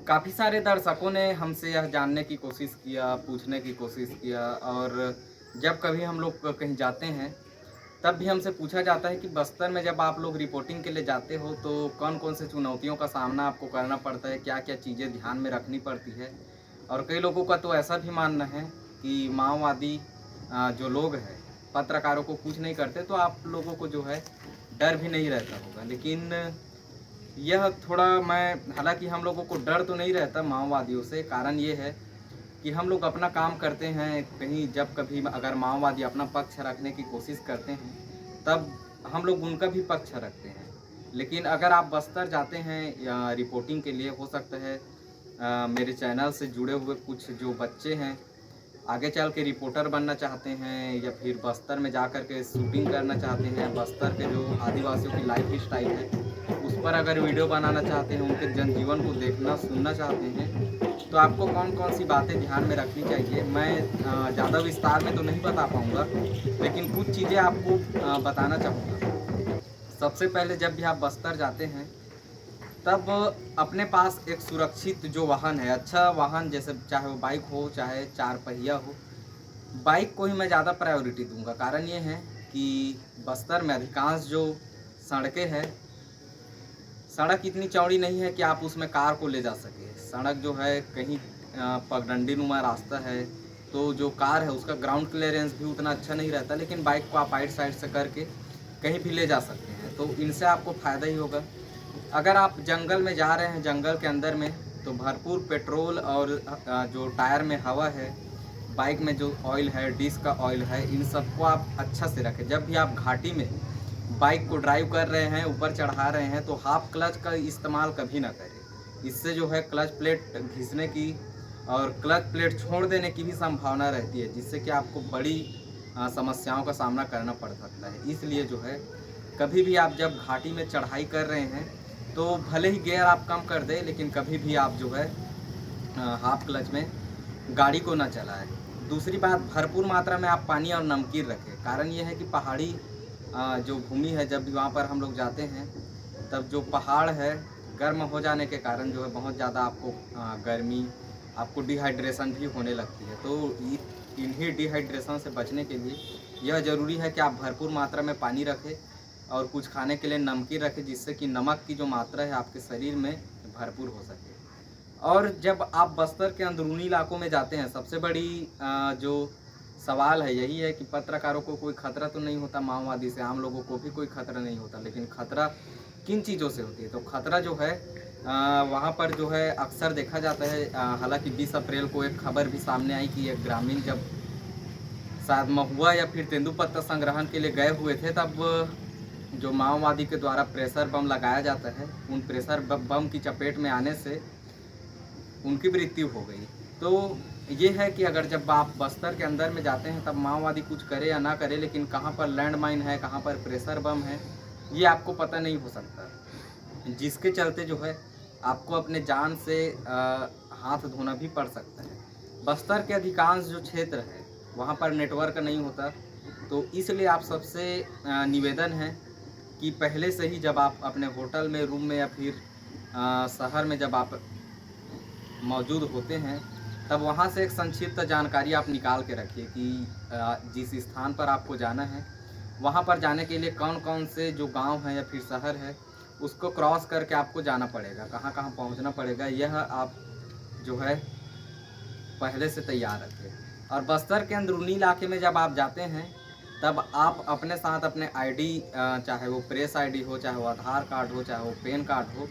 काफ़ी सारे दर्शकों ने हमसे यह जानने की कोशिश किया, पूछने की कोशिश किया और जब कभी हम लोग कहीं जाते हैं, तब भी हमसे पूछा जाता है कि बस्तर में जब आप लोग रिपोर्टिंग के लिए जाते हो, तो कौन-कौन से चुनौतियों का सामना आपको करना पड़ता है, क्या-क्या चीज़ें ध्यान में रखनी पड़ती है। और कई लोगों का तो ऐसा भी मानना है कि माओवादी जो लोग हैं, पत्रकारों को कुछ नहीं करते, तो आप लोगों को जो है डर भी नहीं रहता होगा। लेकिन यह थोड़ा मैं हालाँकि हम लोगों को डर तो नहीं रहता माओवादियों से, कारण ये है कि हम लोग अपना काम करते हैं, कहीं जब कभी अगर माओवादी अपना पक्ष रखने की कोशिश करते हैं, तब हम लोग उनका भी पक्ष रखते हैं। लेकिन अगर आप बस्तर जाते हैं या रिपोर्टिंग के लिए, हो सकता है मेरे चैनल से जुड़े हुए कुछ जो बच्चे हैं, आगे चल के रिपोर्टर बनना चाहते हैं या फिर बस्तर में जा कर के शूटिंग करना चाहते हैं, बस्तर के जो आदिवासियों की लाइफ स्टाइल है, उस पर अगर वीडियो बनाना चाहते हैं, उनके जनजीवन को देखना, सुनना चाहते हैं, तो आपको कौन-कौन सी बातें ध्यान में रखनी चाहिए। मैं ज़्यादा विस्तार में तो नहीं बता पाऊँगा, लेकिन कुछ चीज़ें आपको बताना चाहूँगा। सबसे पहले जब भी आप बस्तर जाते हैं, तब अपने पास एक सुरक्षित जो वाहन है, अच्छा वाहन जैसे चाहे वो बाइक हो, चाहे 4 पहिया हो, बाइक को ही मैं ज़्यादा प्रायोरिटी दूँगा। कारण ये है कि बस्तर में अधिकांश जो सड़कें हैं, सड़क इतनी चौड़ी नहीं है कि आप उसमें कार को ले जा सकें। सड़क जो है कहीं पगडंडीनुमा रास्ता है, तो जो कार है उसका ग्राउंड क्लीयरेंस भी उतना अच्छा नहीं रहता, लेकिन बाइक को आप राइट साइड से करके कहीं भी ले जा सकते हैं, तो इनसे आपको फ़ायदा ही होगा। अगर आप जंगल में जा रहे हैं, जंगल के अंदर में, तो भरपूर पेट्रोल और जो टायर में हवा है, बाइक में जो ऑयल है, डिस्क का ऑयल है, इन सबको आप अच्छा से रखें। जब भी आप घाटी में बाइक को ड्राइव कर रहे हैं, ऊपर चढ़ा रहे हैं, तो हाफ क्लच का इस्तेमाल कभी ना करें। इससे जो है क्लच प्लेट घिसने की और क्लच प्लेट छोड़ देने की भी संभावना रहती है, जिससे कि आपको बड़ी समस्याओं का सामना करना पड़ सकता है। इसलिए जो है कभी भी आप जब घाटी में चढ़ाई कर रहे हैं, तो भले ही गियर आप कम कर दें, लेकिन कभी भी आप जो है हाफ क्लच में गाड़ी को ना चलाएं। दूसरी बात, भरपूर मात्रा में आप पानी और नमकीन रखें। कारण ये है कि पहाड़ी जो भूमि है, जब भी वहाँ पर हम लोग जाते हैं, तब जो पहाड़ है, गर्म हो जाने के कारण जो है बहुत ज़्यादा आपको गर्मी, आपको डिहाइड्रेशन भी होने लगती है। तो इन्हीं डिहाइड्रेशन से बचने के लिए यह ज़रूरी है कि आप भरपूर मात्रा में पानी रखें और कुछ खाने के लिए नमकीन रखें, जिससे कि नमक की जो मात्रा है आपके शरीर में भरपूर हो सके। और जब आप बस्तर के अंदरूनी इलाकों में जाते हैं, सबसे बड़ी जो सवाल है यही है कि पत्रकारों को कोई खतरा तो नहीं होता माओवादी से, आम लोगों को भी कोई खतरा नहीं होता, लेकिन खतरा किन चीज़ों से होती है? तो खतरा जो है वहाँ पर जो है अक्सर देखा जाता है। हालांकि 20 अप्रैल को एक खबर भी सामने आई कि एक ग्रामीण जब शायद महुआ या फिर तेंदुपत्ता संग्रहण के लिए गए हुए थे, तब जो माओवादी के द्वारा प्रेशर बम लगाया जाता है, उन प्रेशर बम की चपेट में आने से उनकी मृत्यु हो गई। तो ये है कि अगर जब आप बस्तर के अंदर में जाते हैं, तब माओवादी कुछ करे या ना करे, लेकिन कहाँ पर लैंडमाइन है, कहाँ पर प्रेशर बम है, ये आपको पता नहीं हो सकता। जिसके चलते जो है आपको अपने जान से हाथ धोना भी पड़ सकता है। बस्तर के अधिकांश जो क्षेत्र है, वहाँ पर नेटवर्क नहीं होता, तो इसलिए आप सबसे निवेदन है कि पहले से ही जब आप अपने होटल में, रूम में या फिर शहर में जब आप मौजूद होते हैं, तब वहाँ से एक संक्षिप्त जानकारी आप निकाल के रखिए कि जिस स्थान पर आपको जाना है, वहाँ पर जाने के लिए कौन-कौन से जो गांव हैं या फिर शहर है, उसको क्रॉस करके आपको जाना पड़ेगा, कहाँ-कहाँ पहुँचना पड़ेगा, यह आप जो है पहले से तैयार रखें। और बस्तर के अंदरूनी इलाके में जब आप जाते हैं, तब आप अपने साथ अपने आईडी, चाहे वो प्रेस आईडी हो, चाहे वो आधार कार्ड हो, चाहे वो पैन कार्ड हो,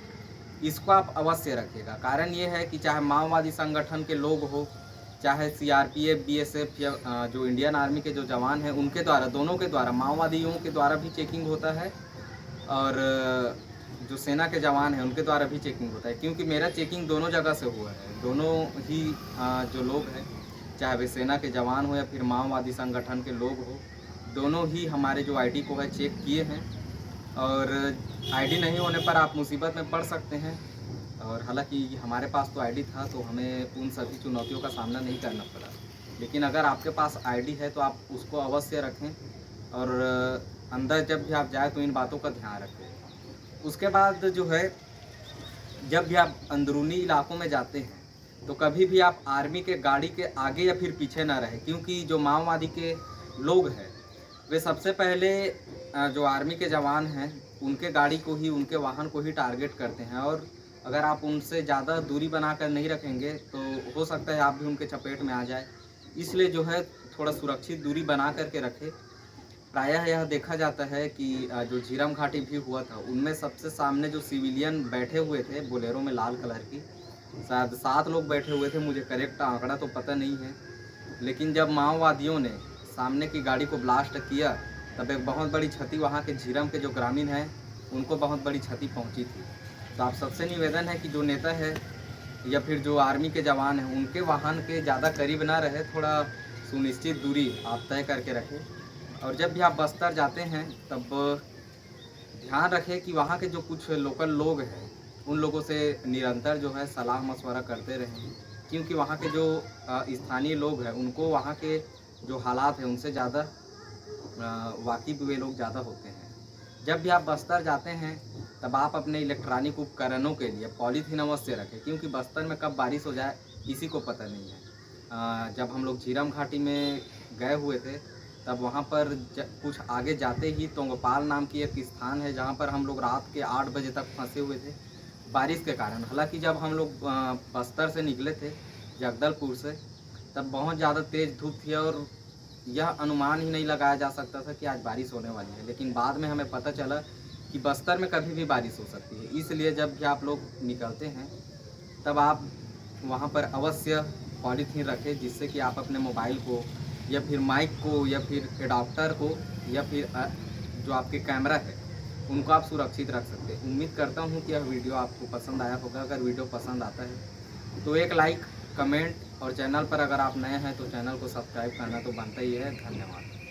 इसको आप अवश्य रखिएगा। कारण ये है कि चाहे माओवादी संगठन के लोग हो, चाहे सीआरपीएफ, बीएसएफ या जो इंडियन आर्मी के जो जवान हैं, उनके द्वारा, दोनों के द्वारा, माओवादियों के द्वारा भी चेकिंग होता है और जो सेना के जवान हैं उनके द्वारा भी चेकिंग होता है। क्योंकि मेरा चेकिंग दोनों जगह से हुआ है। दोनों ही जो लोग हैं, चाहे वे सेना के जवान हो या फिर माओवादी संगठन के लोग हो, दोनों ही हमारे जो आईडी को है चेक किए हैं। और आईडी नहीं होने पर आप मुसीबत में पड़ सकते हैं। और हालांकि हमारे पास तो आईडी था, तो हमें उन सभी चुनौतियों का सामना नहीं करना पड़ा। लेकिन अगर आपके पास आईडी है तो आप उसको अवश्य रखें और अंदर जब भी आप जाए तो इन बातों का ध्यान रखें। उसके बाद जो है जब भी आप अंदरूनी इलाकों में जाते हैं तो कभी भी आप आर्मी के गाड़ी के आगे या फिर पीछे ना रहें, क्योंकि जो माओवादी के लोग हैं वे सबसे पहले जो आर्मी के जवान हैं उनके गाड़ी को ही, उनके वाहन को ही टारगेट करते हैं। और अगर आप उनसे ज़्यादा दूरी बनाकर नहीं रखेंगे तो हो सकता है आप भी उनके चपेट में आ जाए। इसलिए जो है थोड़ा सुरक्षित दूरी बना करके रखें। प्रायः यह देखा जाता है कि जो झीरम घाटी भी हुआ था उनमें सबसे सामने जो सिविलियन बैठे हुए थे बोलेरो में लाल कलर की, शायद 7 लोग बैठे हुए थे, मुझे करेक्ट आंकड़ा तो पता नहीं है। लेकिन जब माओवादियों ने सामने की गाड़ी को ब्लास्ट किया तब एक बहुत बड़ी क्षति वहाँ के झीरम के जो ग्रामीण हैं उनको बहुत बड़ी क्षति पहुँची थी। तो आप सबसे निवेदन है कि जो नेता है या फिर जो आर्मी के जवान हैं उनके वाहन के ज़्यादा करीब ना रहे, थोड़ा सुनिश्चित दूरी आप तय करके रखें। और जब भी आप बस्तर जाते हैं तब ध्यान रखें कि वहाँ के जो कुछ लोकल लोग हैं उन लोगों से निरंतर जो है सलाह मशवरा करते रहें, क्योंकि वहाँ के जो स्थानीय लोग हैं उनको वहाँ के जो हालात हैं उनसे ज़्यादा वाकिफ़ वे लोग ज़्यादा होते हैं। जब भी आप बस्तर जाते हैं तब आप अपने इलेक्ट्रॉनिक उपकरणों के लिए पॉलीथीन अवश्य रखें, क्योंकि बस्तर में कब बारिश हो जाए किसी को पता नहीं है। जब हम लोग झीरम घाटी में गए हुए थे तब वहाँ पर कुछ आगे जाते ही तोंगपाल नाम की एक स्थान है जहाँ पर हम लोग रात के 8 बजे तक फंसे हुए थे बारिश के कारण। हालांकि जब हम लोग बस्तर से निकले थे जगदलपुर से तब बहुत ज़्यादा तेज़ धूप थी और यह अनुमान ही नहीं लगाया जा सकता था कि आज बारिश होने वाली है। लेकिन बाद में हमें पता चला कि बस्तर में कभी भी बारिश हो सकती है। इसलिए जब भी आप लोग निकलते हैं तब आप वहाँ पर अवश्य पॉलीथीन रखें, जिससे कि आप अपने मोबाइल को या फिर माइक को या फिर एडाप्टर को या फिर जो आपके कैमरा है उनको आप सुरक्षित रख सकते हैं। उम्मीद करता हूँ कि यह वीडियो आपको पसंद आया होगा। अगर वीडियो पसंद आता है तो एक लाइक, कमेंट और चैनल पर अगर आप नए हैं तो चैनल को सब्सक्राइब करना तो बनता ही है। धन्यवाद।